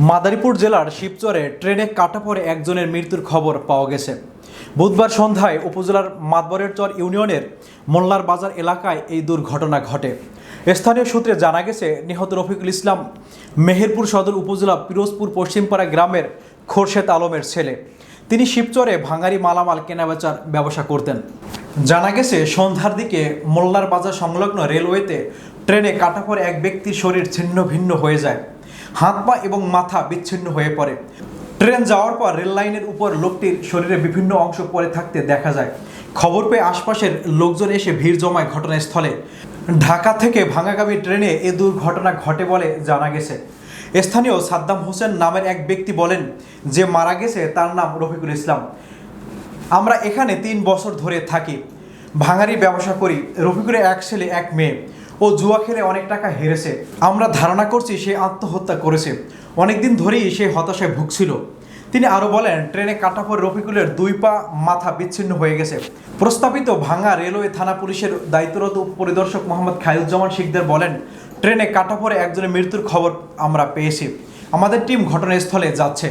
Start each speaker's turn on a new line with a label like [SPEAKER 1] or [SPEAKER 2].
[SPEAKER 1] মাদারীপুর জেলার শিবচরে ট্রেনে কাটা পড়ে একজনের মৃত্যুর খবর পাওয়া গেছে। বুধবার সন্ধ্যায় উপজেলার মাতবরের চর ইউনিয়নের মোল্লার বাজার এলাকায় এই দুর্ঘটনা ঘটে। স্থানীয় সূত্রে জানা গেছে, নিহত রফিকুল ইসলাম মেহেরপুর সদর উপজেলা পিরোজপুর পশ্চিমপাড়া গ্রামের খোরশেদ আলমের ছেলে। তিনি শিবচরে ভাঙারি মালামাল কেনাবেচার ব্যবসা করতেন। জানা গেছে, সন্ধ্যার দিকে মোল্লার বাজার সংলগ্ন রেলওয়েতে ট্রেনে কাটা পড়ে এক ব্যক্তির শরীর ছিন্ন ভিন্ন হয়ে যায়। হাত পা এবং মাথা বিচ্ছিন্ন হয়ে পড়ে। ট্রেন যাওয়ার পর রেল লাইনের উপর লোকটির শরীরে বিভিন্ন অংশ পড়ে থাকতে দেখা যায়। খবর পেয়ে আশপাশের লোকজন এসে ভিড় জমায় ঘটনাস্থলে। ঢাকা থেকে ভাঙাগামী ট্রেনে এ দুর্ঘটনা ঘটে বলে জানা গেছে। স্থানীয় সাদ্দাম হোসেন নামের এক ব্যক্তি বলেন, যে মারা গেছে তার নাম রফিকুল ইসলাম। আমরা এখানে 3 বছর ধরে থাকি, ভাঙারি ব্যবসা করি। রফিকুলের এক ছেলে এক মেয়ে। ও জুয়া খেলে অনেক টাকা হেরেছে। আমরা ধারণা করছি সে আত্মহত্যা করেছে। অনেকদিন ধরেই সে হতাশায় ভুগছিল। তিনি আরও বলেন, ট্রেনে কাটা পড়ে রফিকুলের 2 পা মাথা বিচ্ছিন্ন হয়ে গেছে। প্রস্তাবিত ভাঙা রেলওয়ে থানা পুলিশের দায়িত্বরত পরিদর্শক মোহাম্মদ খায়রুজ্জামান শিকদার বলেন, ট্রেনে কাটা পড়ে একজনের মৃত্যুর খবর আমরা পেয়েছি। আমাদের টিম ঘটনাস্থলে যাচ্ছে।